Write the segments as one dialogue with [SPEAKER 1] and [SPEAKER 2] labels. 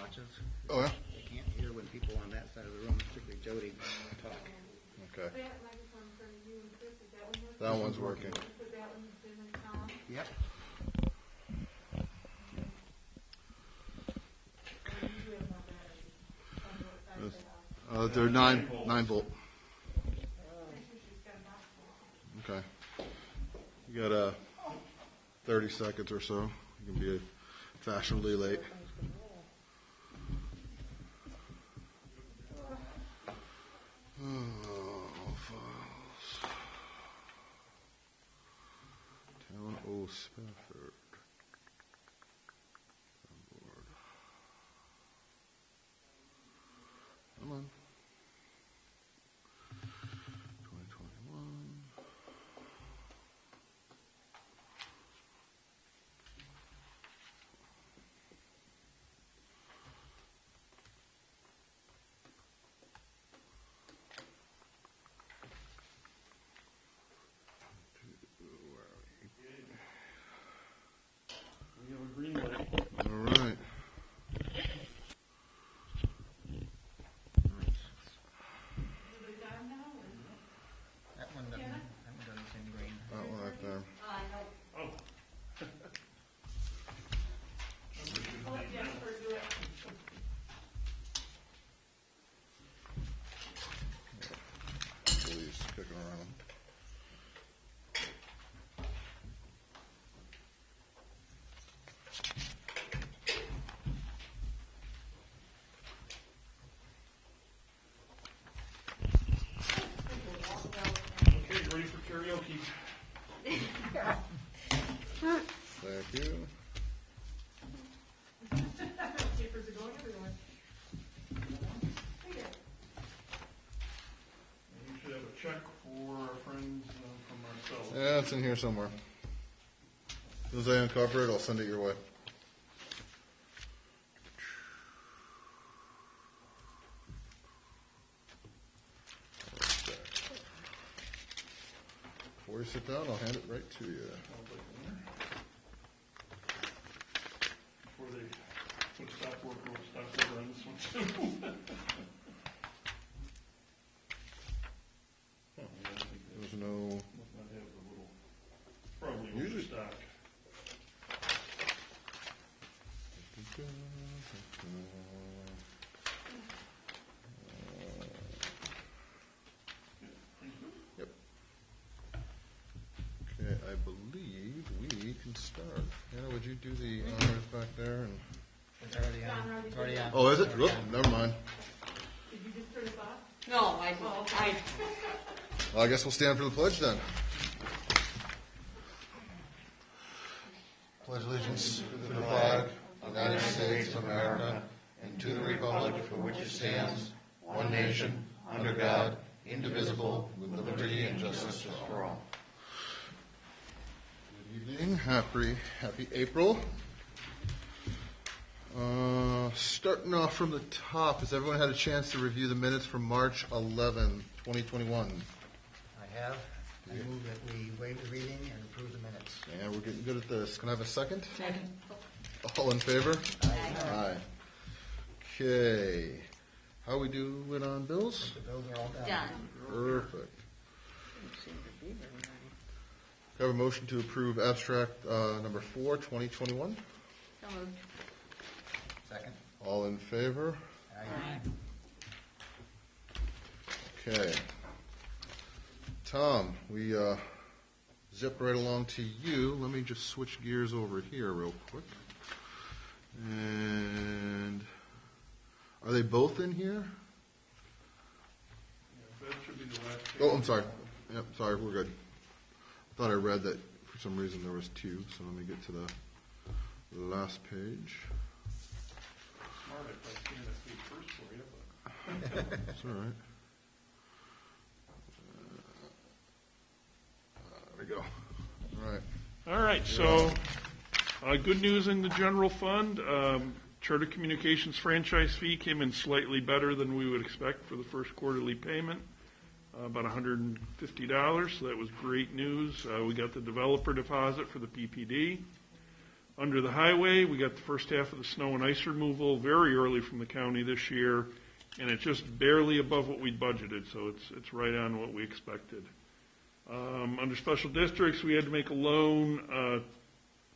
[SPEAKER 1] watches.
[SPEAKER 2] Oh, yeah?
[SPEAKER 1] They can't hear when people on that side of the room, particularly Jody, talk.
[SPEAKER 2] Okay.
[SPEAKER 3] That microphone in front of you and Chris, is that one working?
[SPEAKER 2] That one's working.
[SPEAKER 3] Put that one, Jim and Tom.
[SPEAKER 1] Yep.
[SPEAKER 3] You have no battery. On both sides of the house.
[SPEAKER 2] They're 9 volt.
[SPEAKER 3] Make sure she's got a box full.
[SPEAKER 2] Okay. You got 30 seconds or so. You can be fashionably late. Oh, files. Town O. Spafford. Board. Come on. 2021.
[SPEAKER 4] We have a green light.
[SPEAKER 2] All right.
[SPEAKER 3] Is it done now? Or?
[SPEAKER 1] That one doesn't seem green.
[SPEAKER 2] That one right there.
[SPEAKER 4] Oh.
[SPEAKER 3] I'll let Jasper do it.
[SPEAKER 2] Police kicking around.
[SPEAKER 4] Okay, ready for karaoke?
[SPEAKER 2] Thank you.
[SPEAKER 3] Papers are going everywhere. Here.
[SPEAKER 4] And you should have a check for our friends from ourselves.
[SPEAKER 2] Yeah, it's in here somewhere. As soon as I uncover it, I'll send it your way. Okay. Before you sit down, I'll hand it right to you.
[SPEAKER 4] Before they put stop work on this one too.
[SPEAKER 2] There's no.
[SPEAKER 4] Must not have the little, probably
[SPEAKER 2] Usually-
[SPEAKER 4] overstock.
[SPEAKER 2] Yep. Okay, I believe we can start. Anna, would you do the honors back there? And...
[SPEAKER 1] It's already on. It's already on.
[SPEAKER 2] Oh, is it?
[SPEAKER 1] Already
[SPEAKER 2] Whoop,
[SPEAKER 1] on.
[SPEAKER 2] never mind.
[SPEAKER 3] Did you just turn us off?
[SPEAKER 5] No,
[SPEAKER 2] Well, I guess we'll stand for the pledge then. Pledge allegiance to the flag of the United States of America and to the republic for which it stands, one nation, under God, indivisible, with liberty and justice for all. Good evening. Happy April. Starting off from the top, has everyone had a chance to review the minutes from March 11, 2021?
[SPEAKER 1] I have. I move that we waive the reading and approve the minutes.
[SPEAKER 2] Yeah, we're getting good at this. Can I have a second?
[SPEAKER 5] Second.
[SPEAKER 2] All in favor?
[SPEAKER 1] Aye.
[SPEAKER 2] Aye. Okay. How we doing on bills?
[SPEAKER 1] The bills are all done.
[SPEAKER 5] Done.
[SPEAKER 2] Perfect. Can I have a motion to approve abstract number 4, 2021?
[SPEAKER 5] So moved.
[SPEAKER 1] Second.
[SPEAKER 2] All in favor?
[SPEAKER 1] Aye.
[SPEAKER 2] Okay. Tom, we zip right along to you. Let me just switch gears over here real quick. And are they both in here?
[SPEAKER 4] Yeah, that should be the last page.
[SPEAKER 2] Oh, I'm sorry. Yep, sorry, we're good. I thought I read that for some reason there was 2, so let me get to the last page.
[SPEAKER 4] Smart if I'd seen that page first for you, but.
[SPEAKER 2] That's all right. There we go. All right.
[SPEAKER 4] All right, so good news in the general fund. Charter Communications franchise fee came in slightly better than we would expect for the first quarterly payment, about $150. So that was great news. We got the developer deposit for the PPD. Under the highway, we got the first half of the snow and ice removal very early from the county this year, and it's just barely above what we'd budgeted, so it's right on what we expected. Under special districts, we had to make a loan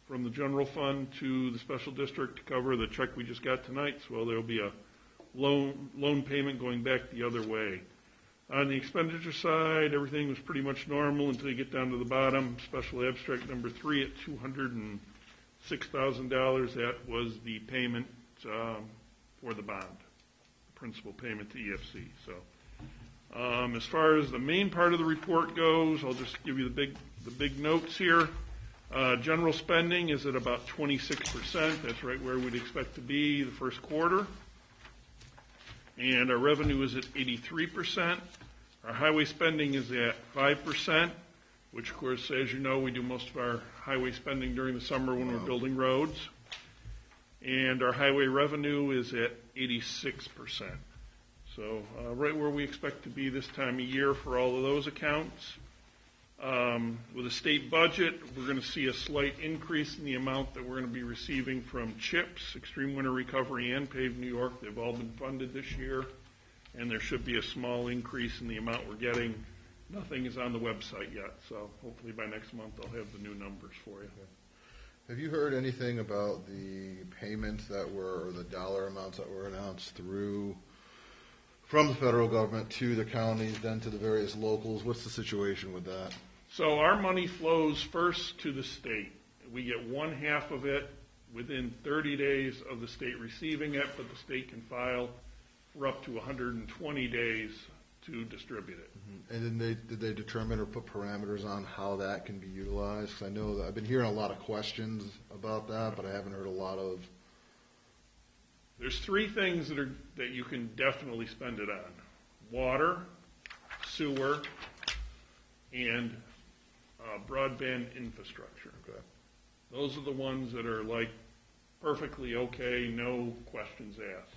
[SPEAKER 4] from the general fund to the special district to cover the check we just got tonight, so there'll be a loan payment going back the other way. On the expenditure side, everything was pretty much normal until you get down to the bottom. Special abstract number 3 at $206,000. That was the payment for the bond, principal payment to EFC. So, as far as the main part of the report goes, I'll just give you the big notes here. General spending is at about 26%. That's right where we'd expect to be the first quarter. And our revenue is at 83%. Our highway spending is at 5%, which, of course, as you know, we do most of our highway spending during the summer when we're building roads. And our highway revenue is at 86%. So right where we expect to be this time of year for all of those accounts. With a state budget, we're going to see a slight increase in the amount that we're going to be receiving from CHIPS, Extreme Winter Recovery, and Pave New York. They've all been funded this year, and there should be a small increase in the amount we're getting. Nothing is on the website yet, so hopefully by next month I'll have the new numbers for you.
[SPEAKER 2] Have you heard anything about the payments that were, or the dollar amounts that were announced from the federal government to the counties, then to the various locals? What's the situation with that?
[SPEAKER 4] So our money flows first to the state. We get 1/2 of it within 30 days of the state receiving it, but the state can file for up to 120 days to distribute it.
[SPEAKER 2] And then did they determine or put parameters on how that can be utilized? 'Cause I know that I've been hearing a lot of questions about that, but I haven't heard a lot of.
[SPEAKER 4] There's 3 things that you can definitely spend it on: water, sewer, and broadband infrastructure.
[SPEAKER 2] Okay.
[SPEAKER 4] Those are the ones that are like perfectly okay, no questions asked.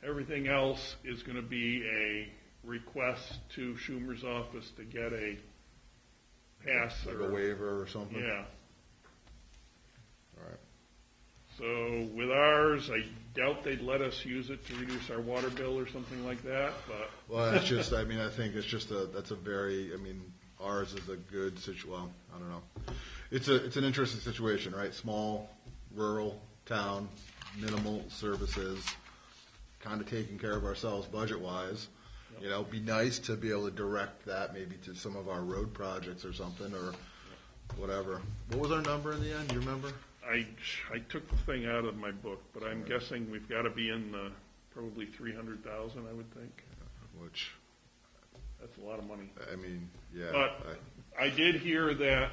[SPEAKER 4] Everything else is going to be a request to Schumer's office to get a pass
[SPEAKER 2] Like
[SPEAKER 4] or
[SPEAKER 2] a waiver or something?
[SPEAKER 4] Yeah.
[SPEAKER 2] All right.
[SPEAKER 4] So with ours, I doubt they'd let us use it to reduce our water bill or something like that, but.
[SPEAKER 2] Well, it's just, I think it's just ours is a good well, I don't know. It's an interesting situation, right? Small, rural town, minimal services, kind of taking care of ourselves budget-wise.
[SPEAKER 4] Yep.
[SPEAKER 2] You know, be nice to be able to direct that maybe to some of our road projects or something, or whatever. What was our number in the end? Do you remember?
[SPEAKER 4] I took the thing out of my book, but I'm guessing we've got to be in the probably 300,000, I would think.
[SPEAKER 2] Which,
[SPEAKER 4] That's a lot of money.
[SPEAKER 2] I mean, yeah.
[SPEAKER 4] But I did hear that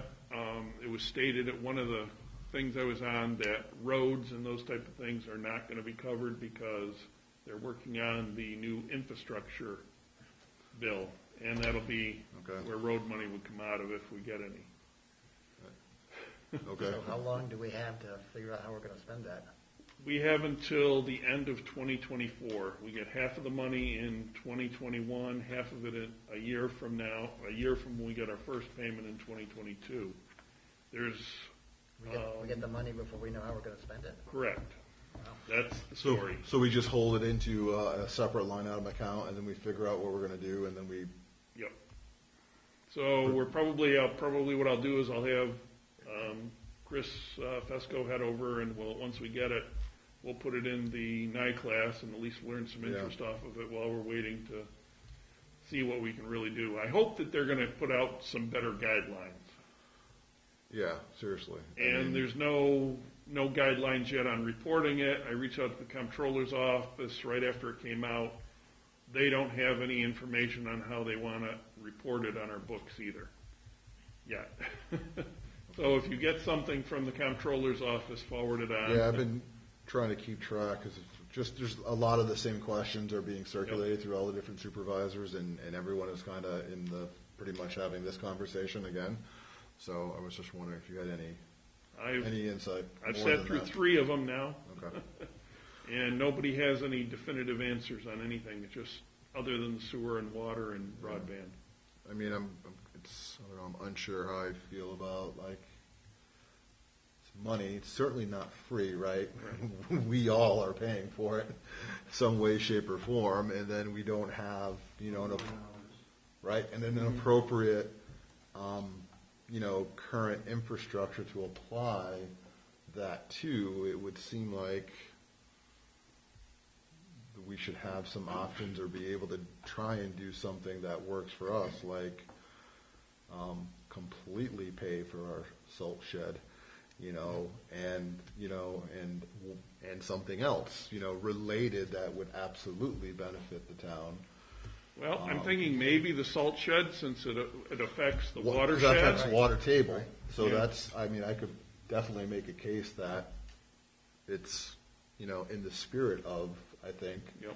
[SPEAKER 4] it was stated at one of the things I was on that roads and those type of things are not going to be covered because they're working on the new infrastructure bill, and that'll be where road money would come out of if we get any.
[SPEAKER 2] Okay.
[SPEAKER 1] So how long do we have to figure out how we're going to spend that?
[SPEAKER 4] We have until the end of 2024. We get half of the money in 2021, half of it a year from now, a year from when we get our first payment in 2022.
[SPEAKER 1] We get the money before we know how we're going to spend it?
[SPEAKER 4] Correct.
[SPEAKER 1] Wow.
[SPEAKER 4] That's the story.
[SPEAKER 2] So we just hold it into a separate line item account, and then we figure out what we're going to do, and then we.
[SPEAKER 4] Yep. So we're probably what I'll do is I'll have Chris Fesco head over, and once we get it, we'll put it in the NICLAS and at least learn some interest off of it while we're waiting to see what we can really do. I hope that they're going to put out some better guidelines.
[SPEAKER 2] Yeah, seriously.
[SPEAKER 4] And there's no guidelines yet on reporting it. I reached out to the comptroller's office right after it came out. They don't have any information on how they want to report it on our books either yet. So if you get something from the comptroller's office, forward it on.
[SPEAKER 2] Yeah, I've been trying to keep track because there's a lot of the same questions are being circulated through all the different supervisors, and everyone is kind of pretty much having this conversation again. So I was just wondering if you had any insight.
[SPEAKER 4] I've sat through 3 of them now.
[SPEAKER 2] Okay.
[SPEAKER 4] And nobody has any definitive answers on anything. It's just other than the sewer and water and broadband.
[SPEAKER 2] I mean, I'm unsure how I feel about
[SPEAKER 5] money. It's certainly not free, right? We all are paying for it some way, shape, or form, and then we don't have, right? And then an appropriate, current infrastructure to apply that to. It would seem like we should have some options or be able to try and do something that works for us, like completely pay for our salt shed, and something else, related that would absolutely benefit the town.
[SPEAKER 4] Well, I'm thinking maybe the salt shed, since it affects the
[SPEAKER 5] That
[SPEAKER 4] watershed.
[SPEAKER 5] affects water table, so
[SPEAKER 4] Yeah.
[SPEAKER 5] I could definitely make a case that it's, in the spirit of, I think,
[SPEAKER 4] Yep.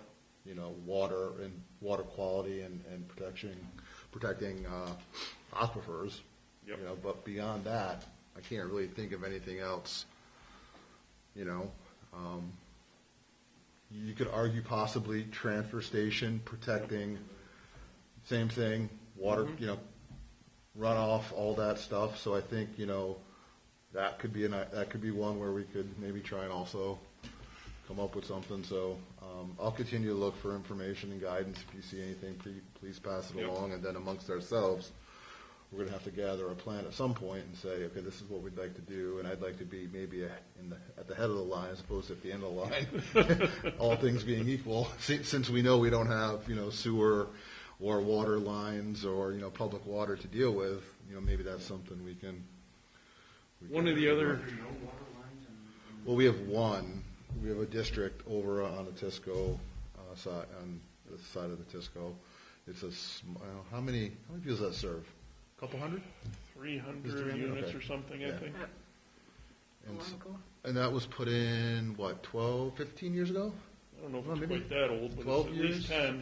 [SPEAKER 5] water and water quality and protecting aquifers.
[SPEAKER 4] Yep.
[SPEAKER 5] But beyond that, I can't really think of anything else. You could argue possibly transfer station protecting, same thing, water, runoff, all that stuff. So I think that could be one where we could maybe try and also come up with something. So I'll continue to look for information and guidance. If you see anything, please pass it
[SPEAKER 4] Yep.
[SPEAKER 5] along. And then amongst ourselves, we're going to have to gather a plan at some point and say, okay, this is what we'd like to do, and I'd like to be maybe at the head of the line as opposed to at the end of the line. All things being equal, since we know we don't have sewer or water lines or public water to deal with, maybe that's something we can.
[SPEAKER 4] One of the other,
[SPEAKER 5] Well, we have one. We have a district over on the Tisco side, on the side of the Tisco. It's how many people does that serve? A couple hundred?
[SPEAKER 4] 300
[SPEAKER 5] Is 300?
[SPEAKER 4] units
[SPEAKER 5] Okay.
[SPEAKER 4] or something, I
[SPEAKER 5] Yeah.
[SPEAKER 4] think.
[SPEAKER 5] And that was put in, 12, 15 years ago?
[SPEAKER 4] I don't know if
[SPEAKER 5] Well,
[SPEAKER 4] it's
[SPEAKER 5] maybe
[SPEAKER 4] quite that old, but
[SPEAKER 5] 12
[SPEAKER 4] it's at least
[SPEAKER 5] years?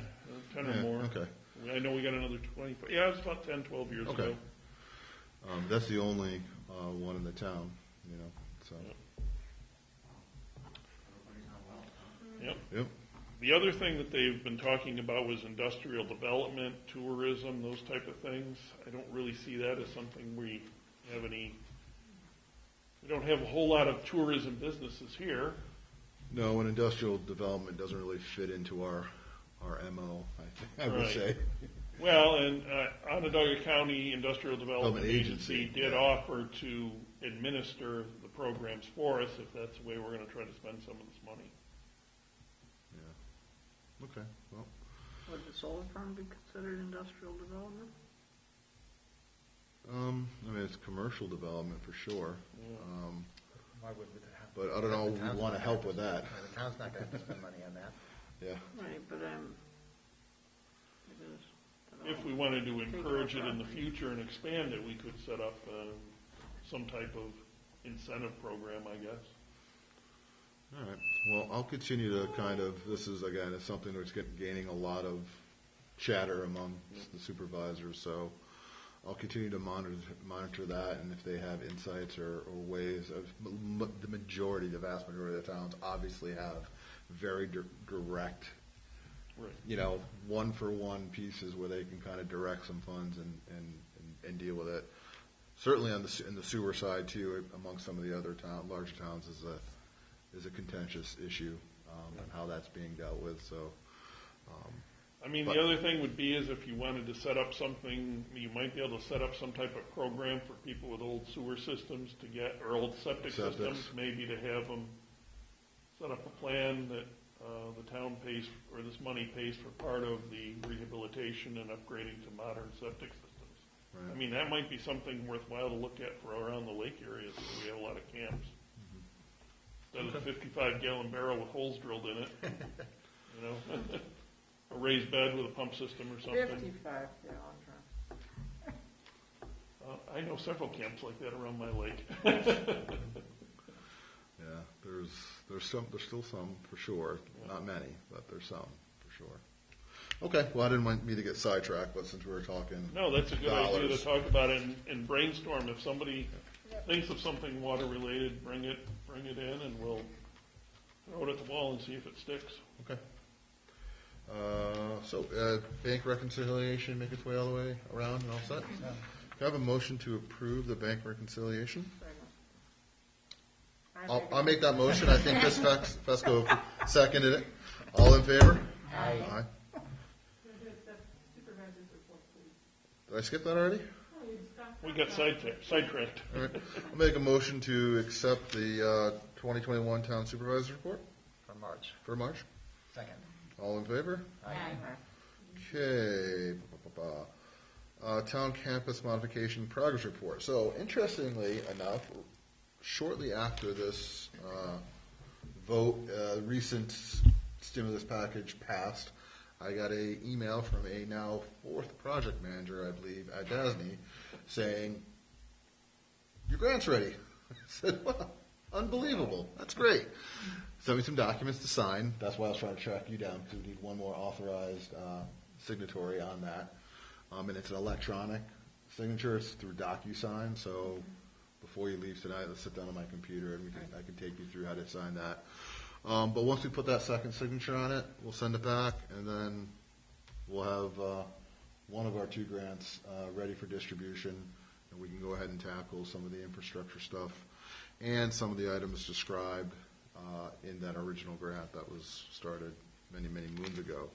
[SPEAKER 4] 10 or
[SPEAKER 5] Yeah,
[SPEAKER 4] more.
[SPEAKER 5] okay.
[SPEAKER 4] I know we got another 20. Yeah, it was about 10, 12 years
[SPEAKER 5] Okay.
[SPEAKER 4] ago.
[SPEAKER 5] That's the only one in the town, so.
[SPEAKER 4] Yep. Yep.
[SPEAKER 5] Yep.
[SPEAKER 4] The other thing that they've been talking about was industrial development, tourism, those type of things. I don't really see that as something we don't have a whole lot of tourism businesses here.
[SPEAKER 5] No, and industrial development doesn't really fit into our MO, I would
[SPEAKER 4] Right.
[SPEAKER 5] say.
[SPEAKER 4] Well, and Onondaga County Industrial Development
[SPEAKER 5] Development
[SPEAKER 4] Agency
[SPEAKER 5] Agency,
[SPEAKER 4] did
[SPEAKER 5] yeah.
[SPEAKER 4] offer to administer the programs for us if that's the way we're going to try to spend some of this money.
[SPEAKER 5] Yeah. Okay, well,
[SPEAKER 6] Would the solar farm be considered industrial development?
[SPEAKER 5] it's commercial development for sure.
[SPEAKER 1] Why would we have?
[SPEAKER 5] But I don't know,
[SPEAKER 1] The
[SPEAKER 5] we
[SPEAKER 1] town's
[SPEAKER 5] want to
[SPEAKER 1] not
[SPEAKER 5] help
[SPEAKER 1] gonna-
[SPEAKER 5] with that.
[SPEAKER 1] The town's not going to spend money on that.
[SPEAKER 5] Yeah.
[SPEAKER 6] Right, but
[SPEAKER 4] If we wanted to encourage it in the future and expand it, we could set up some type of incentive program, I guess.
[SPEAKER 5] All right. Well, I'll continue to this is, again, it's something that's gaining a lot of chatter among the supervisors, so I'll continue to monitor that, and if they have insights or ways of, the vast majority of the towns obviously have very direct,
[SPEAKER 4] Right.
[SPEAKER 5] one-for-one pieces where they can kind of direct some funds and deal with it. Certainly in the sewer side too, among some of the other larger towns is a contentious issue, and how that's being dealt with. So,
[SPEAKER 4] The other thing would be is if you wanted to set up something, you might be able to set up some type of program for people with old sewer systems or old septic systems, maybe to have them set up a plan that the town pays, or this money pays for part of the rehabilitation and upgrading to modern septic systems.
[SPEAKER 5] right.
[SPEAKER 4] That might be something worthwhile to look at for around the lake areas where we have a lot of camps. Instead of the 55-gallon barrel with holes drilled in it, a raised bed with a pump system or something.
[SPEAKER 6] 55 gallon drum.
[SPEAKER 4] I know several camps like that around my lake.
[SPEAKER 5] Yeah, there's still some for sure. Not many, but there's some for sure. Okay, well, I didn't want me to get sidetracked, but since we were talking,
[SPEAKER 4] No, that's a good idea
[SPEAKER 5] dollars.
[SPEAKER 4] to talk about it and brainstorm. If somebody thinks of something water related, bring it in, and we'll throw it at the wall and see if it sticks.
[SPEAKER 5] Okay. Bank reconciliation make its way all the way around and all set? Can I have a motion to approve the bank reconciliation? I'll make that motion. I think Chris Fesco seconded it. All in favor?
[SPEAKER 1] Aye.
[SPEAKER 5] Aye.
[SPEAKER 3] The supervisor's report, please.
[SPEAKER 5] Did I skip that already?
[SPEAKER 3] Oh, you stopped.
[SPEAKER 4] We got sidetracked.
[SPEAKER 5] All right. I'll make a motion to accept the 2021 Town Supervisor Report
[SPEAKER 1] From March.
[SPEAKER 5] for March.
[SPEAKER 1] Second.
[SPEAKER 5] All in favor?
[SPEAKER 1] Aye.
[SPEAKER 5] Okay. Town Campus Modification Progress Report. So, interestingly enough, shortly after this vote, recent stimulus package passed, I got an email from a now fourth project manager, I believe, at DASNY, saying, your grant's ready. I said, well, unbelievable. That's great. Sent me some documents to sign. That's why I was trying to track you down, because we need one more authorized signatory on that. And it's an electronic signature. It's through DocuSign. So before you leave tonight, let's sit down on my computer and I can take you through how to sign that. But once we put that second signature on it, we'll send it back, and then we'll have one of our two grants ready for distribution, and we can go ahead and tackle some of the infrastructure stuff and some of the items described in that original grant that was started many, many moons ago.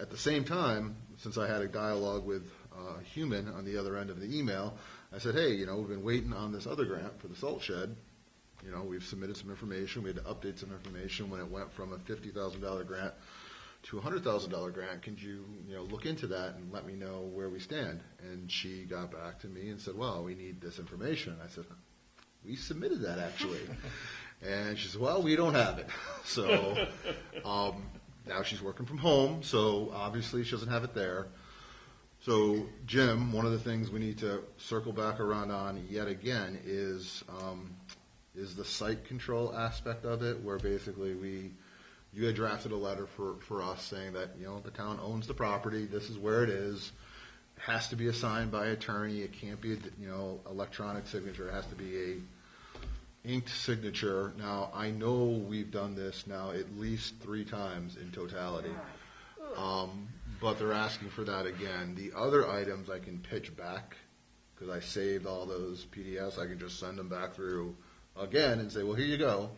[SPEAKER 5] At the same time, since I had a dialogue with a human on the other end of the email, I said, hey, we've been waiting on this other grant for the salt shed. We've submitted some information. We had to update some information when it went from a $50,000 grant to a $100,000 grant. Can you, look into that and let me know where we stand? And she got back to me and said, well, we need this information. I said, we submitted that actually. And she said, well, we don't have it. So now she's working from home, so obviously she doesn't have it there. So, Jim, one of the things we need to circle back around on yet again is the site control aspect of it, where basically you had drafted a letter for us saying that, the town owns the property, this is where it is, it has to be assigned by attorney, it can't be, electronic signature, it has to be a inked signature. Now, I know we've done this now at least 3 times in totality, but they're asking for that again. The other items I can pitch back, because I saved all those PDFs, I can just send them back through again and say, well, here you go.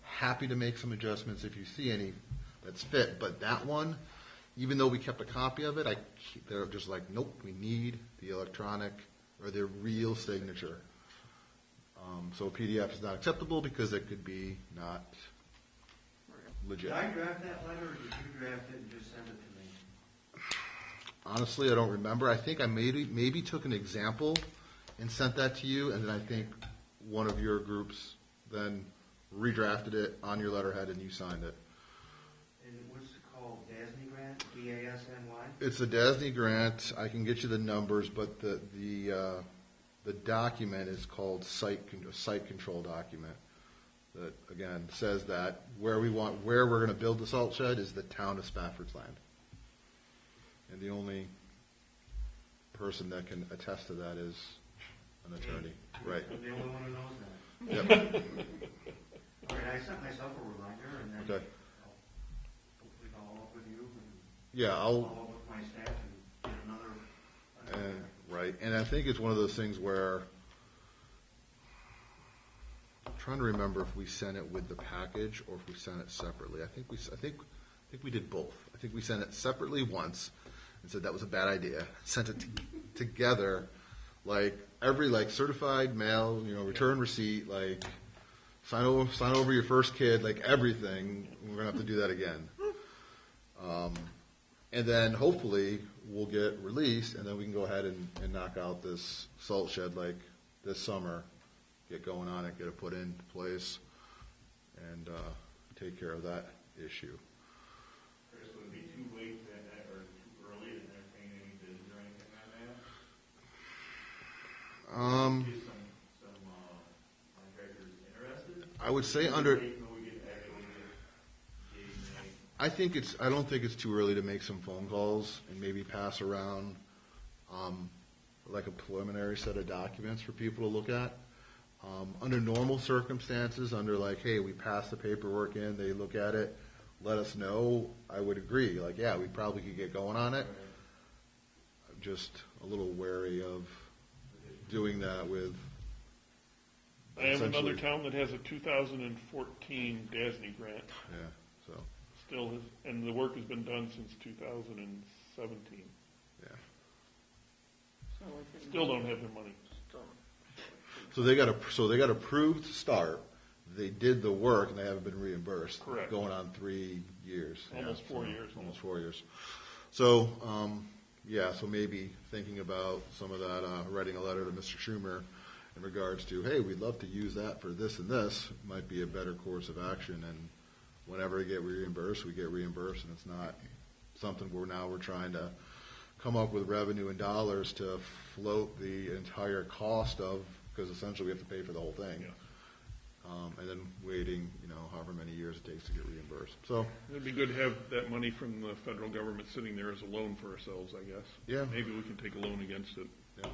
[SPEAKER 5] Happy to make some adjustments if you see any that's fit. But that one, even though we kept a copy of it, they're just like, nope, we need the electronic or the real signature. So a PDF is not acceptable because it could be not legit.
[SPEAKER 7] Did I draft that letter, or did you draft it and just send it to me?
[SPEAKER 5] Honestly, I don't remember. I think I maybe took an example and sent that to you, and then I think one of your groups then redrafted it on your letterhead and you signed it.
[SPEAKER 7] And what's it called, DASNY grant, D-A-S-N-Y?
[SPEAKER 5] It's a DASNY grant. I can get you the numbers, but the document is called site control document. That again says that where we're going to build the salt shed is the town of Spafford's land, and the only person that can attest to that is an attorney. Right.
[SPEAKER 7] I'm the only one who knows that.
[SPEAKER 5] Yep.
[SPEAKER 7] All right, I sent myself a reminder, and then
[SPEAKER 5] Okay.
[SPEAKER 7] I'll hopefully follow up with you, and
[SPEAKER 5] Yeah,
[SPEAKER 7] follow up with my staff, and get another.
[SPEAKER 5] Right, and I think it's one of those things where I'm trying to remember if we sent it with the package or if we sent it separately. I think we did both. I think we sent it separately once and said that was a bad idea. Sent it together, like every certified mail, return receipt, sign over your first kid, everything. We're gonna have to do that again. And then hopefully we'll get released, and then we can go ahead and knock out this salt shed this summer, get going on it, get it put in place, and take care of that issue.
[SPEAKER 8] Chris, would it be too late or too early to entertain any bids or anything on that? Get some contractors interested?
[SPEAKER 5] I would say
[SPEAKER 8] Too
[SPEAKER 5] under.
[SPEAKER 8] late until we get actually
[SPEAKER 5] I don't think it's too early to make some phone calls and maybe pass around a preliminary set of documents for people to look at. Under normal circumstances, hey, we passed the paperwork in, they look at it, let us know, I would agree. Yeah, we probably could get going on it. I'm just a little wary of doing that with
[SPEAKER 4] I am another
[SPEAKER 5] essentially-
[SPEAKER 4] town that has a 2014 DASNY grant.
[SPEAKER 5] Yeah, so,
[SPEAKER 4] Still has, and the work has been done since 2017.
[SPEAKER 5] yeah.
[SPEAKER 6] So we can-
[SPEAKER 4] Still don't have their money.
[SPEAKER 6] Still-
[SPEAKER 5] So they got approved to start. They did the work and they haven't been reimbursed.
[SPEAKER 4] Correct.
[SPEAKER 5] Going on 3 years.
[SPEAKER 4] Almost 4
[SPEAKER 5] so
[SPEAKER 4] years now.
[SPEAKER 5] Almost 4 years. So, yeah, so maybe thinking about some of that, writing a letter to Mr. Schumer in regards to, hey, we'd love to use that for this and this, might be a better course of action. And whenever we get reimbursed, we get reimbursed, and it's not something where now we're trying to come up with revenue in dollars to float the entire cost of, because essentially we have to pay for the whole thing.
[SPEAKER 4] Yeah.
[SPEAKER 5] And then waiting, however many years it takes to get reimbursed. So,
[SPEAKER 4] It'd be good to have that money from the federal government sitting there as a loan for ourselves, I guess.
[SPEAKER 5] Yeah.
[SPEAKER 4] Maybe we can take a loan against it.
[SPEAKER 5] yeah.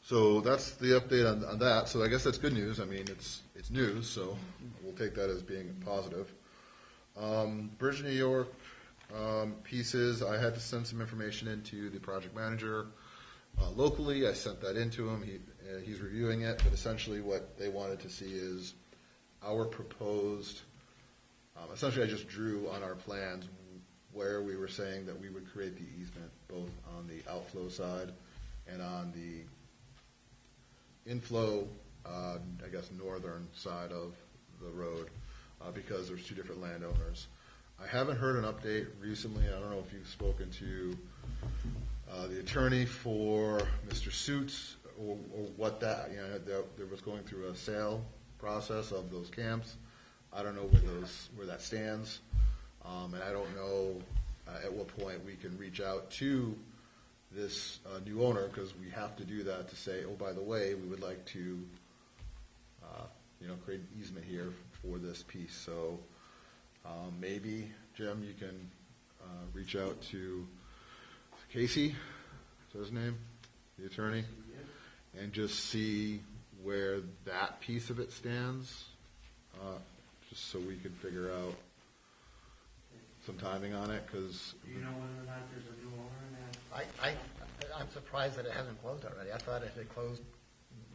[SPEAKER 5] So that's the update on that. So I guess that's good news. I mean, it's news, so we'll take that as being positive. Bridge New York pieces, I had to send some information into the project manager locally. I sent that into him. He's reviewing it, but essentially what they wanted to see is our proposed, essentially I just drew on our plans where we were saying that we would create the easement, both on the outflow side and on the inflow, I guess, northern side of the road, because there's two different landowners. I haven't heard an update recently. I don't know if you've spoken to the attorney for Mr. Suits or what that, there was going through a sale process of those camps. I don't know where that stands, and I don't know at what point we can reach out to this new owner, because we have to do that to say, oh, by the way, we would like to, create an easement here for this piece. So maybe, Jim, you can reach out to Casey, is that his name, the attorney, and just see where that piece of it stands, just so we can figure out some timing on it, because
[SPEAKER 7] Do you know whether or not there's a new owner in that?
[SPEAKER 1] I'm surprised that it hasn't closed already. I thought it had closed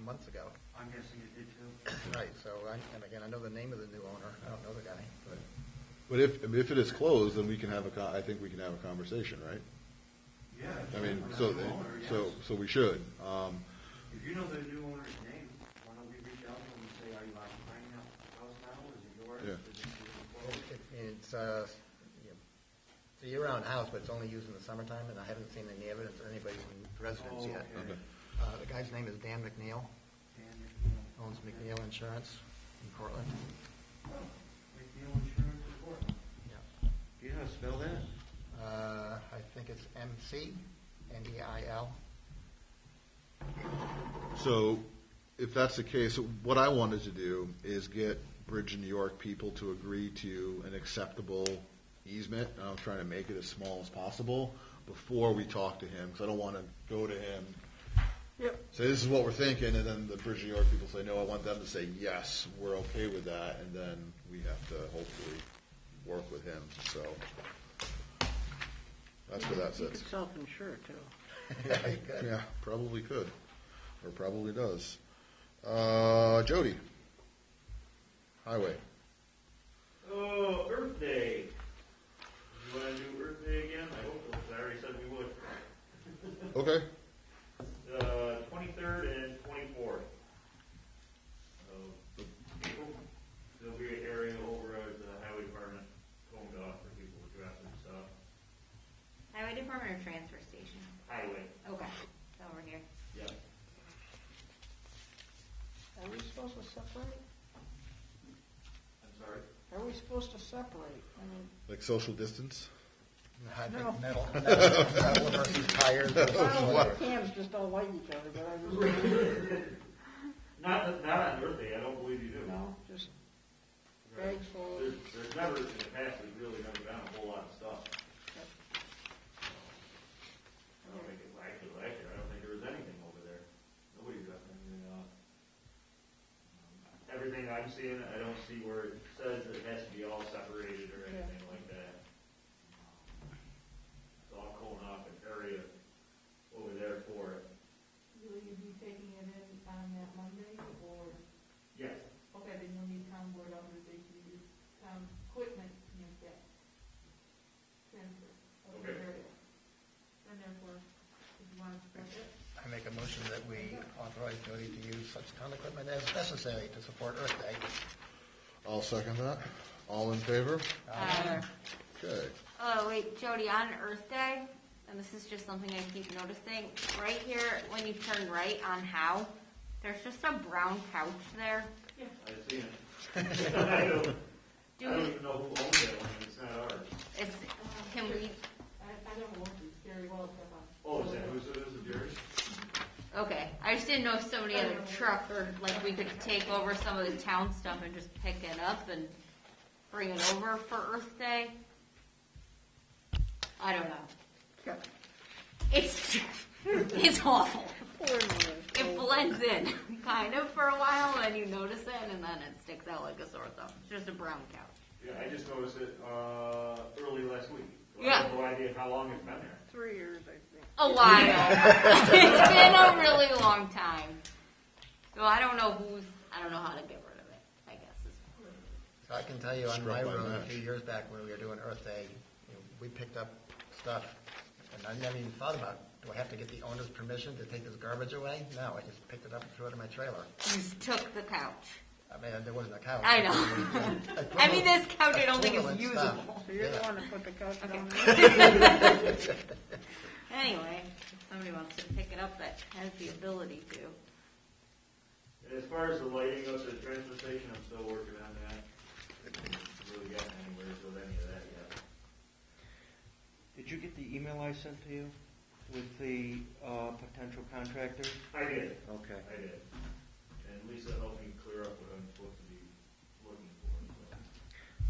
[SPEAKER 1] months ago.
[SPEAKER 7] I'm guessing it did too.
[SPEAKER 1] Right, so, and again, I know the name of the new owner. I don't know the guy, but.
[SPEAKER 5] But if it is closed, then we can have I think we can have a conversation, right?
[SPEAKER 7] Yeah.
[SPEAKER 5] I mean,
[SPEAKER 7] if
[SPEAKER 5] so
[SPEAKER 7] there's a new owner, yes.
[SPEAKER 5] so we should.
[SPEAKER 7] If you know the new owner's name, why don't we reach out to him and say, are you occupying that house now? Is it yours?
[SPEAKER 5] Yeah.
[SPEAKER 7] Is it closed?
[SPEAKER 1] It's a year-round house, but it's only used in the summertime, and I haven't seen any evidence or anybody's residence yet.
[SPEAKER 7] Okay.
[SPEAKER 1] The guy's name is Dan McNeil,
[SPEAKER 7] Dan McNeil.
[SPEAKER 1] owns McNeil Insurance in Portland.
[SPEAKER 7] McNeil Insurance Report.
[SPEAKER 1] Yeah.
[SPEAKER 7] Do you know how to spell that?
[SPEAKER 1] I think it's McNeil.
[SPEAKER 5] So if that's the case, what I wanted to do is get Bridge New York people to agree to an acceptable easement. And I'm trying to make it as small as possible before we talk to him, because I don't want to go to him,
[SPEAKER 6] Yep.
[SPEAKER 5] say this is what we're thinking, and then the Bridge New York people say, no, I want them to say, yes, we're okay with that, and then we have to hopefully work with him. So that's where that
[SPEAKER 6] You
[SPEAKER 5] sits.
[SPEAKER 6] could self-insure too.
[SPEAKER 1] Yeah, you could.
[SPEAKER 5] Yeah, probably could, or probably does. Jody, highway.
[SPEAKER 8] Oh, Earth Day. You want to do Earth Day again? I hope so, 'cause I already said we would.
[SPEAKER 5] Okay.
[SPEAKER 8] 23rd and 24th of April. There'll be an area over at the highway department combed off for people with dress and stuff.
[SPEAKER 9] Highway Department or Transfer Station?
[SPEAKER 8] Highway,
[SPEAKER 9] Okay, so over here.
[SPEAKER 8] yeah.
[SPEAKER 6] Are we supposed to separate?
[SPEAKER 8] I'm sorry.
[SPEAKER 6] Are we supposed to separate? I mean,
[SPEAKER 5] Like social distance?
[SPEAKER 1] I
[SPEAKER 6] No.
[SPEAKER 1] think metal versus tires.
[SPEAKER 6] I don't know if cans just don't like each other, but I was,
[SPEAKER 8] Not on Earth Day, I don't believe you do.
[SPEAKER 6] just bags full.
[SPEAKER 8] There's never, in the past, there's really never been a whole lot of stuff. I don't think it, actually, last year, I don't think there was anything over there. Nobody got anything off. Everything I'm seeing, I don't see where it says it has to be all separated or anything like that. So I'm calling off an area over there for it.
[SPEAKER 3] Will you be taking it in on that Monday, or?
[SPEAKER 1] such town equipment as necessary to support Earth Day.
[SPEAKER 5] I'll second that. All in favor? Okay.
[SPEAKER 9] Oh, wait, Jody, on Earth Day, and this is just something I keep noticing, right here, when you turn right on Howe, there's just a brown couch there.
[SPEAKER 8] I've seen it. I don't
[SPEAKER 9] Do
[SPEAKER 8] even
[SPEAKER 9] we,
[SPEAKER 8] know who owns that one, it's not ours.
[SPEAKER 9] it's, can we,
[SPEAKER 3] I don't want to, Gary Wells have a.
[SPEAKER 8] Oh, is that who's it is, Jerry?
[SPEAKER 9] okay, I just didn't know if somebody had a truck, or like we could take over some of the town stuff and just pick it up and bring it over for Earth Day. I don't know. It's, it's awful. It blends in, kind of, for a while, and you notice it, and then it sticks out like a sore thumb. It's just a brown couch.
[SPEAKER 8] Yeah, I just noticed it, early last week. I
[SPEAKER 9] Yeah.
[SPEAKER 8] have no idea how long it's been there.
[SPEAKER 6] 3 years, I think.
[SPEAKER 9] A while. It's been a really long time. So I don't know how to get rid of it, I guess.
[SPEAKER 1] So I can tell you on
[SPEAKER 5] Struck
[SPEAKER 1] my
[SPEAKER 5] by
[SPEAKER 1] road, a
[SPEAKER 5] match.
[SPEAKER 1] few years back when we were doing Earth Day, we picked up stuff, and I never even thought about, do I have to get the owner's permission to take this garbage away? No, I just picked it up and threw it in my trailer.
[SPEAKER 9] You just took the couch.
[SPEAKER 1] I mean, there wasn't a couch.
[SPEAKER 9] I know. I mean, this couch I don't think is
[SPEAKER 1] Equivalent stuff.
[SPEAKER 9] usable.
[SPEAKER 6] So you're the
[SPEAKER 1] Yeah.
[SPEAKER 6] one that put the couch
[SPEAKER 9] Okay.
[SPEAKER 6] down there?
[SPEAKER 9] Anyway, if somebody wants to pick it up that has the ability to.
[SPEAKER 8] As far as the lighting up the transfer station, I'm still working on that. Haven't really gotten anywhere with any of that yet.
[SPEAKER 7] Did you get the email I sent to you with the potential contractor?
[SPEAKER 8] I did,
[SPEAKER 7] Okay.
[SPEAKER 8] I did. And Lisa helped me clear up what I'm supposed to be looking for. So.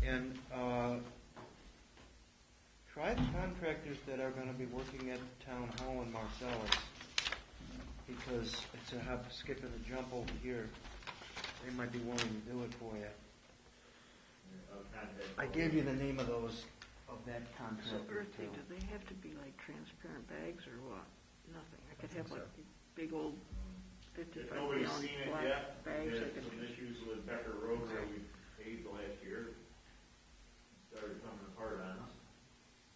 [SPEAKER 7] And try the contractors that are going to be working at Town Hall in Marcellus, because it's a hop, skip, and a jump over here. They might be willing to do it for you.
[SPEAKER 8] I'll contact
[SPEAKER 7] I gave you the name of those, of that
[SPEAKER 6] So
[SPEAKER 7] contractor.
[SPEAKER 6] Earth Day, do they have to be like transparent bags or what? Nothing. I could have like big old
[SPEAKER 8] If
[SPEAKER 6] 55
[SPEAKER 8] nobody's
[SPEAKER 6] gallon
[SPEAKER 8] seen it
[SPEAKER 6] black
[SPEAKER 8] yet, we
[SPEAKER 6] bags.
[SPEAKER 8] had
[SPEAKER 6] I could
[SPEAKER 8] some issues with Becker Road where we paved last year. Started coming apart on us.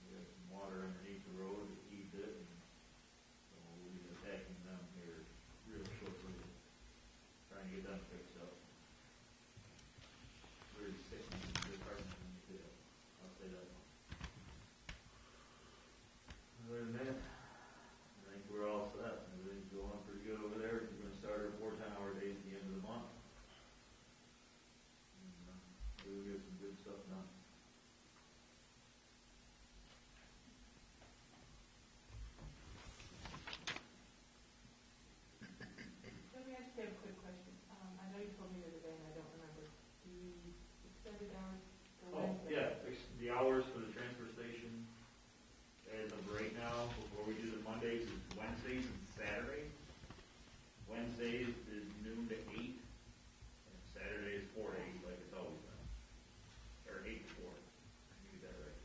[SPEAKER 8] We had some water underneath the road, it heaved it, and so we'll be attacking them here real shortly, trying to get them fixed up. Very sick department in the field, I'll say that much. Other than that, I think we're all set. Everything's going pretty good over there. We're gonna start our 4 10-hour days at the end of the month. And, we'll get some good stuff done.
[SPEAKER 3] Let me ask you a quick question. I know you told me the other day and I don't remember. The extended hours for
[SPEAKER 8] Oh,
[SPEAKER 3] Wednesday?
[SPEAKER 8] yeah, the hours for the transfer station as of right now, before we do the Mondays, is Wednesdays and Saturdays. Wednesdays is noon to 8, and Saturday is 4 to 8, like it's always been. Or 8 to 4, you get that right.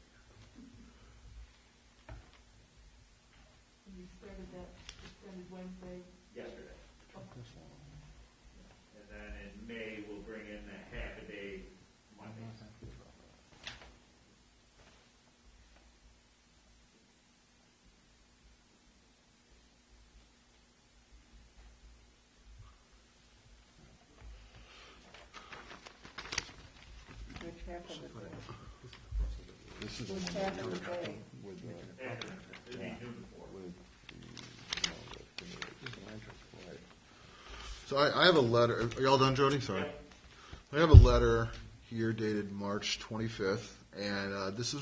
[SPEAKER 3] And you started that extended Wednesday?
[SPEAKER 8] Yesterday.
[SPEAKER 3] Okay.
[SPEAKER 8] And then in May, we'll bring in a half a day Mondays.
[SPEAKER 6] Which half of it?
[SPEAKER 5] This is
[SPEAKER 6] Which half of the day?
[SPEAKER 5] with the,
[SPEAKER 8] After, it'll be noon to 4.
[SPEAKER 5] with the, So I have a letter. Are y'all done, Jody? Sorry. I have a letter here dated March 25th, and this is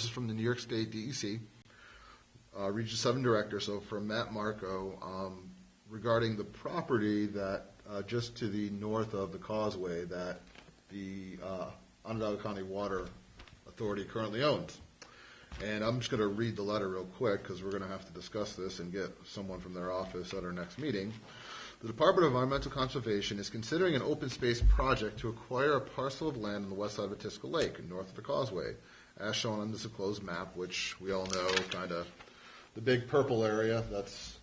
[SPEAKER 5] from the New York State DEC, Region 7 Director, so from Matt Marco, regarding the property that just to the north of the causeway that the Onondaga County Water Authority currently owns. And I'm just going to read the letter real quick because we're going to have to discuss this and get someone from their office at our next meeting. The Department of Environmental Conservation is considering an open space project to acquire a parcel of land on the west side of Atisca Lake, north of the causeway, as shown on this enclosed map, which we all know, kind of the big purple area that's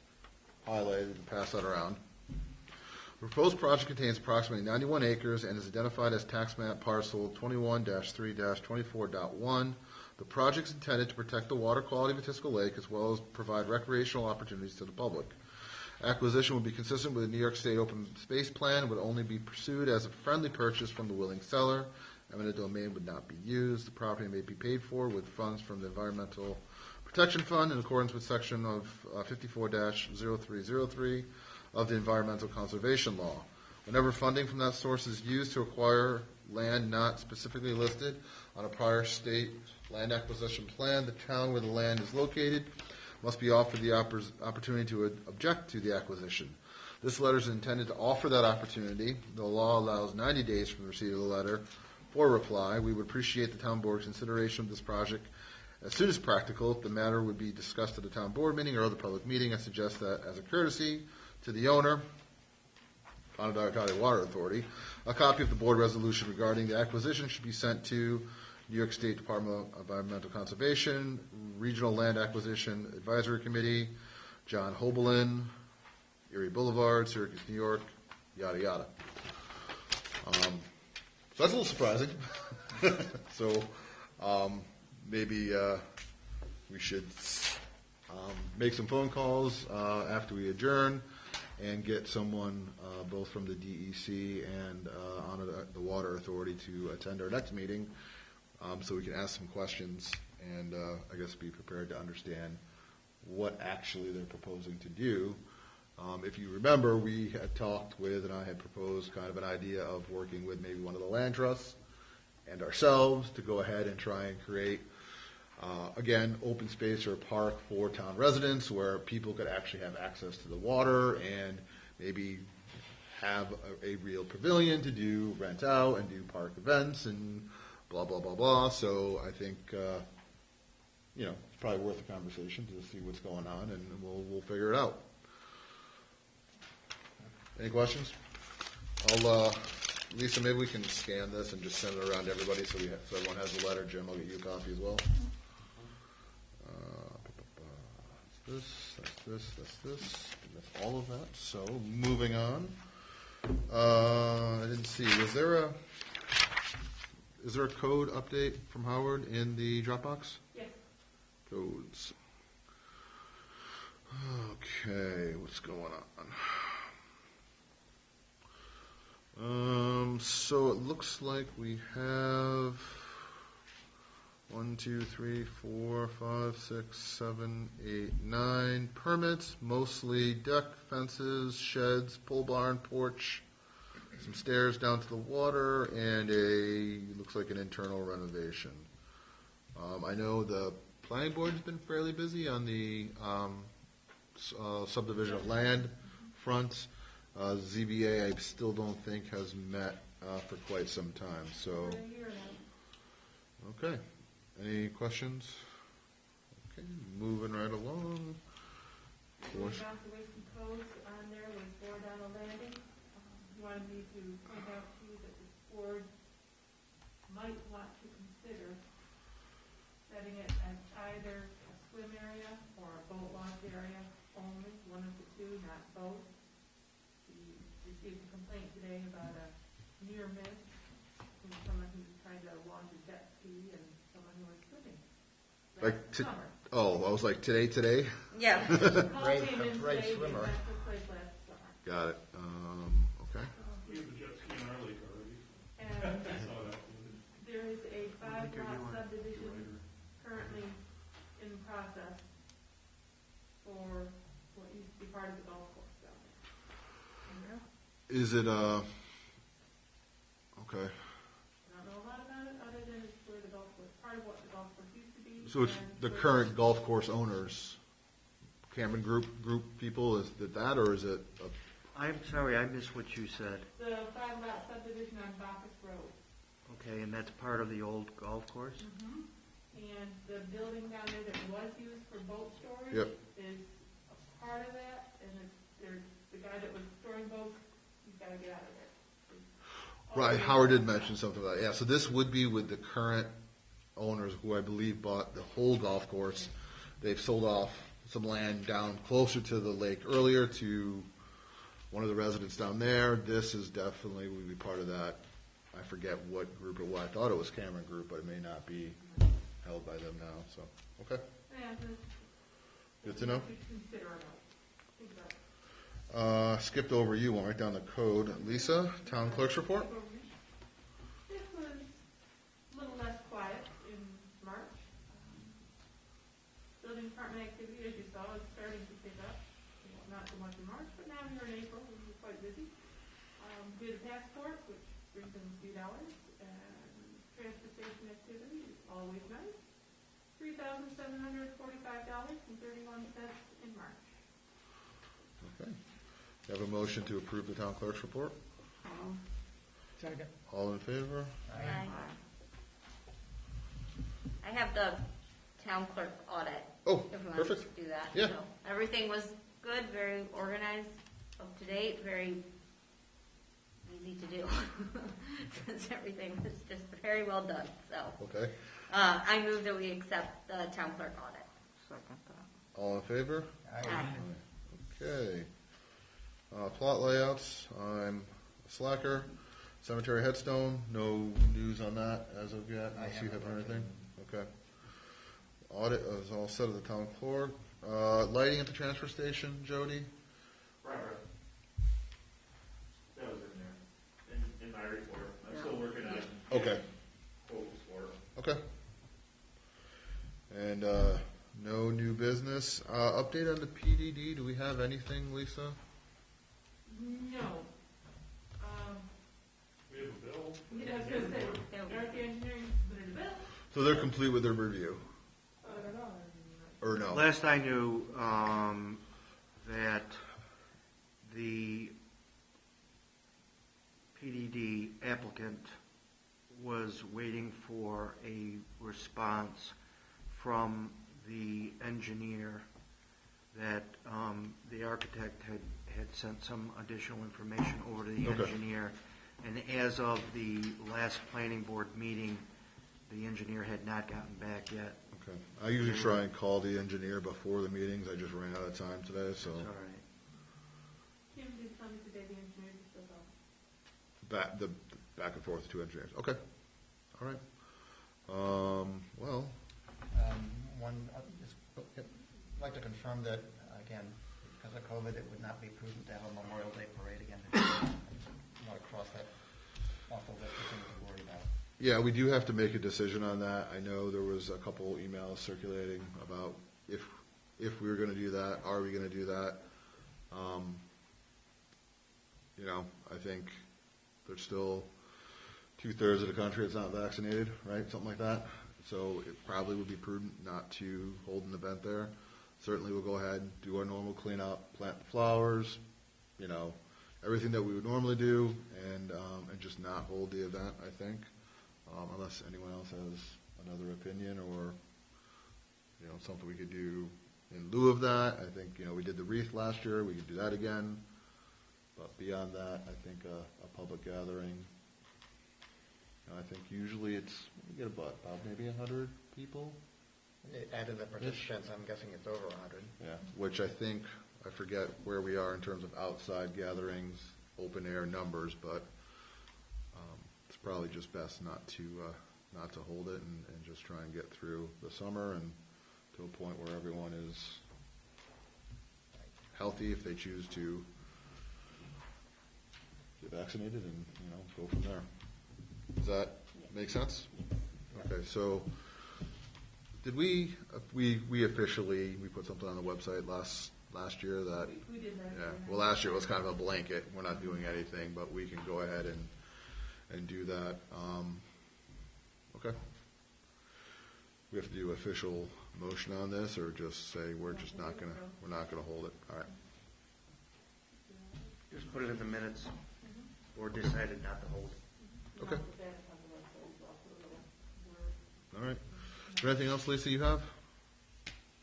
[SPEAKER 5] highlighted. You can pass that around. The proposed project contains approximately 91 acres and is identified as tax map parcel 21-3-24.1. The project is intended to protect the water quality of Atisca Lake as well as provide recreational opportunities to the public. Acquisition would be consistent with the New York State Open Space Plan, would only be pursued as a friendly purchase from the willing seller. Eminent domain would not be used. The property may be paid for with funds from the Environmental Protection Fund in accordance with section of 54-0303 of the Environmental Conservation Law. Whenever funding from that source is used to acquire land not specifically listed on a prior state land acquisition plan, the town where the land is located must be offered the opportunity to object to the acquisition. This letter is intended to offer that opportunity. The law allows 90 days from the receipt of the letter for reply. We would appreciate the town board's consideration of this project as soon as practical. If the matter would be discussed at a town board meeting or other public meeting, I suggest that as a courtesy to the owner, Onondaga County Water Authority, a copy of the board resolution regarding the acquisition should be sent to New York State Department of Environmental Conservation, Regional Land Acquisition Advisory Committee, John Hobelin, Erie Boulevard, Syracuse, New York, yada, yada. So that's a little surprising. So maybe we should make some phone calls after we adjourn and get someone both from the DEC and on the Water Authority to attend our next meeting so we can ask some questions and I guess be prepared to understand what actually they're proposing to do. If you remember, we had talked with, and I had proposed kind of an idea of working with maybe one of the land trusts and ourselves to go ahead and try and create, again, open space or a park for town residents where people could actually have access to the water and maybe have a real pavilion to do rent out and do park events and blah, blah, blah, blah. So I think, it's probably worth a conversation to see what's going on, and we'll figure it out. Any questions? Lisa, maybe we can scan this and just send it around to everybody so everyone has the letter. Jim, I'll get you a copy as well. That's this, and that's all of that. So, moving on. I didn't see. Is there a code update from Howard in the Dropbox?
[SPEAKER 3] Yes.
[SPEAKER 5] Codes. Okay, what's going on? So it looks like we have 1, 2, 3, 4, 5, 6, 7, 8, 9 permits, mostly deck, fences, sheds, pole barn, porch, some stairs down to the water, and looks like an internal renovation. I know the planning board's been fairly busy on the subdivision of land front. ZBA, I still don't think has met for quite some time. So, okay. Any questions? Okay, moving right along.
[SPEAKER 3] Evacuation codes on there was board on a landing. He wanted me to point out to you that the board might want to consider setting it as either a swim area or a boat launch area only, one of the two, not both. He received a complaint today about a near miss from someone who was trying to launch a jet ski and someone who was swimming. Summer.
[SPEAKER 5] I was like, today?
[SPEAKER 9] Yeah.
[SPEAKER 3] Call
[SPEAKER 1] Great-
[SPEAKER 3] came in
[SPEAKER 1] great
[SPEAKER 3] today,
[SPEAKER 1] swimmer.
[SPEAKER 3] that took place last summer.
[SPEAKER 5] Got it. Okay.
[SPEAKER 4] We have a jet ski in our lake already.
[SPEAKER 3] And
[SPEAKER 4] I saw that.
[SPEAKER 3] there is a 5-lot subdivision currently in process for what used to be part of the golf course down there.
[SPEAKER 5] Is it okay?
[SPEAKER 3] I don't know a lot about it other than it's where the golf course, part of what the golf course used to be.
[SPEAKER 5] So it's
[SPEAKER 3] and
[SPEAKER 5] the
[SPEAKER 3] where-
[SPEAKER 5] current golf course owners, Cameron Group people. Is it that, or is it?
[SPEAKER 7] I'm sorry, I missed what you said.
[SPEAKER 3] The 5-lot subdivision on Bacchus Road.
[SPEAKER 7] Okay, and that's part of the old golf course?
[SPEAKER 3] And the building down there that was used for boat storage
[SPEAKER 5] Yep.
[SPEAKER 3] is a part of that, and the guy that was storing boats, he's got to get out of there.
[SPEAKER 5] Right, Howard did mention something about it. Yeah, so this would be with the current owners who I believe bought the whole golf course. They've sold off some land down closer to the lake earlier to one of the residents down there. This is definitely would be part of that. I forget what group it was. I thought it was Cameron Group, but it may not be held by them now. So, okay.
[SPEAKER 3] Yeah,
[SPEAKER 5] Good to know.
[SPEAKER 3] Consider it. Think about
[SPEAKER 5] Skipped over you, went right down the code. Lisa, town clerk's report?
[SPEAKER 3] This was a little less quiet in March. Building department activity, as you saw, is starting to pick up. Not so much in March, but now here in April, we're quite busy. Did a passport, which brings in a few dollars, and transportation activity is always nice. $3,745.31 in March.
[SPEAKER 5] Okay. You have a motion to approve the town clerk's report?
[SPEAKER 1] Second.
[SPEAKER 5] All in favor?
[SPEAKER 9] Aye. I have the town clerk audit.
[SPEAKER 5] Oh,
[SPEAKER 9] If we want
[SPEAKER 5] perfect.
[SPEAKER 9] to do that.
[SPEAKER 5] Yeah.
[SPEAKER 9] So everything was good, very organized, up to date, very easy to do. Since everything was just very well done, so.
[SPEAKER 5] Okay.
[SPEAKER 9] I move that we accept the town clerk audit.
[SPEAKER 6] Second that.
[SPEAKER 5] All in favor?
[SPEAKER 9] Aye.
[SPEAKER 5] Okay. Plot layouts, I'm a slacker. Cemetery headstone, no news on that as of yet,
[SPEAKER 1] I
[SPEAKER 5] unless you have
[SPEAKER 1] haven't looked
[SPEAKER 5] anything. Okay. Audit is all set at the town clerk. Lighting at the transfer station, Jody?
[SPEAKER 8] Right. That was in there, in my report. I'm still working on
[SPEAKER 5] Okay.
[SPEAKER 8] quotes for it.
[SPEAKER 5] Okay. And no new business. Update on the PDD, do we have anything, Lisa?
[SPEAKER 3] No.
[SPEAKER 8] We have a bill.
[SPEAKER 3] I was going to say, Dorothy Engineering submitted a bill.
[SPEAKER 5] So they're complete with their review,
[SPEAKER 3] I don't know.
[SPEAKER 5] or no?
[SPEAKER 7] Last I knew, that the PDD applicant was waiting for a response from the engineer, that the architect had sent some additional information over to the
[SPEAKER 5] Okay.
[SPEAKER 7] engineer. And as of the last planning board meeting, the engineer had not gotten back yet.
[SPEAKER 5] Okay. I usually try and call the engineer before the meetings, I just ran out of time today, so.
[SPEAKER 7] It's all right.
[SPEAKER 3] Kim did tell me today the engineers are still going.
[SPEAKER 5] Back and forth, two engineers. Okay. All right. Well,
[SPEAKER 1] I'd like to confirm that, again, because of COVID, it would not be prudent to have a Memorial Day parade again. I want to cross that off the list of things to worry about.
[SPEAKER 5] yeah, we do have to make a decision on that. I know there was a couple emails circulating about if we were going to do that, are we going to do that? I think there's still 2/3 of the country that's not vaccinated, right? Something like that. So it probably would be prudent not to hold an event there. Certainly we'll go ahead and do our normal cleanup, plant the flowers, everything that we would normally do, and just not hold the event, I think, unless anyone else has another opinion or, something we could do in lieu of that. I think, we did the wreath last year, we could do that again. But beyond that, I think a public gathering, I think usually we get about maybe 100 people.
[SPEAKER 1] Added the participants, I'm guessing it's over 100.
[SPEAKER 5] Yeah, which I forget where we are in terms of outside gatherings, open air numbers, but it's probably just best not to hold it and just try and get through the summer and to a point where everyone is healthy if they choose to get vaccinated and go from there. Does that make sense? Okay, so did we officially put something on the website last year that
[SPEAKER 3] We did that.
[SPEAKER 5] yeah, well, last year was kind of a blanket. We're not doing anything, but we can go ahead and do that. Okay. We have to do official motion on this, or just say we're not gonna hold it. All right.
[SPEAKER 7] Just put it in the minutes, or decided not to hold it.
[SPEAKER 5] Okay. All right. Is there anything else, Lisa, you have?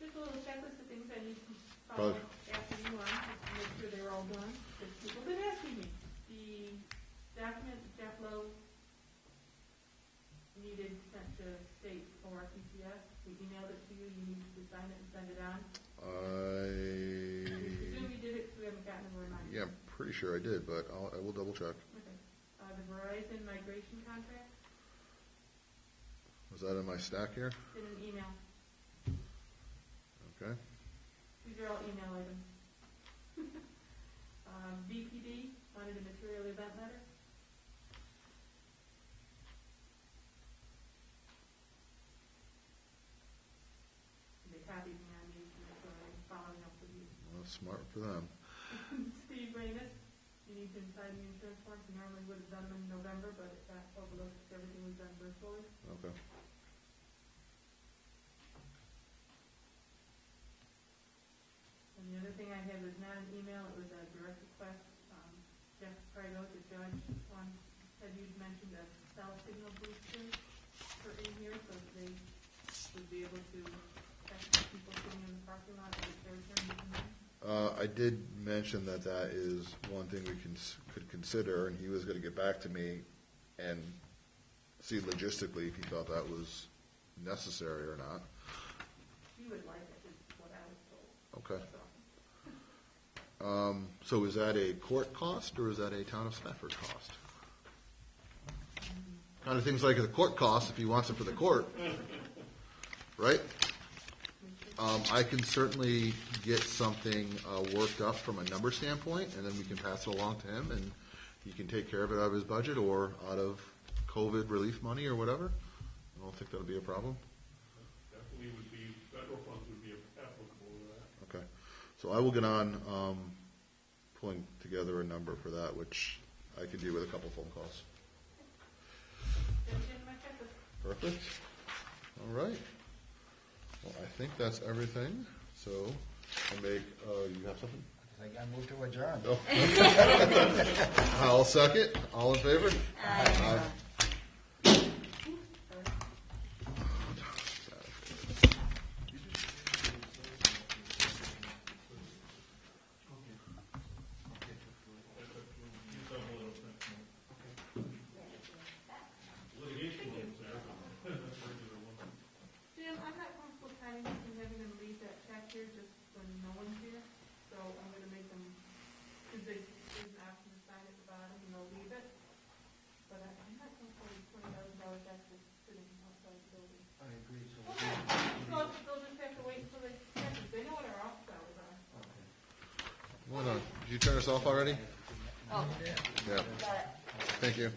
[SPEAKER 3] Just a little checklist of things I need to
[SPEAKER 5] Probably.
[SPEAKER 3] follow after you on, just to make sure they're all done. Because people have been asking me. The document Jeff Lowe needed sent to state or TCS, we emailed it to you, you need to sign it and send it on. I presume you did it, because we haven't gotten a reminder.
[SPEAKER 5] Yeah, I'm pretty sure I did, but I will double check.
[SPEAKER 3] Okay. The Verizon migration contract,
[SPEAKER 5] Was that in my stack here?
[SPEAKER 3] in an email.
[SPEAKER 5] Okay.
[SPEAKER 3] These are all email items. VPD wanted a material event letter. They copied me on these, and that's why I'm following up with you.
[SPEAKER 5] Well, smart for them.
[SPEAKER 3] Steve Ramus, you need to sign the insurance forms. You normally would have done them in November, but it got overlooked because everything was done virtually.
[SPEAKER 5] Okay.
[SPEAKER 3] And the other thing I had was not an email, it was a direct request. Jeff Prido, the judge, said you'd mentioned a cell signal booster for in here, so that they would be able to text people sitting in the parking lot if it's their turn to come in.
[SPEAKER 5] I did mention that that is one thing we could consider, and he was going to get back to me and see logistically if he thought that was necessary or not.
[SPEAKER 3] You would like it, is what I was told.
[SPEAKER 5] Okay.
[SPEAKER 3] So,
[SPEAKER 5] So is that a court cost or is that a town of Stafford cost? Kind of things like the court cost if he wants it for the court, right? I can certainly get something worked up from a number standpoint, and then we can pass it along to him, and he can take care of it out of his budget or out of COVID relief money or whatever. I don't think that'll be a problem.
[SPEAKER 4] Definitely would be, federal funds would be applicable to that.
[SPEAKER 5] Okay. So I will get on pulling together a number for that, which I could do with a couple phone calls.
[SPEAKER 3] that's in my checklist.
[SPEAKER 5] Perfect. All right. Well, I think that's everything. So I make, you have something?
[SPEAKER 1] I move to adjourn.
[SPEAKER 5] Oh. I'll second. All in favor? Aye.
[SPEAKER 3] Jim, I'm not comfortable signing this and having them leave that check here just when no one's here, so I'm gonna make them, because there's an option to sign at the bottom and they'll leave it. But I'm not comfortable with $20,000 actually sitting outside the building.
[SPEAKER 7] I agree, so.
[SPEAKER 3] Okay, so they'll just have to wait until they check it. They know what our office hours are.
[SPEAKER 5] Did you turn us off already?
[SPEAKER 9] Oh,
[SPEAKER 5] Yeah.
[SPEAKER 9] got it.
[SPEAKER 5] Thank you.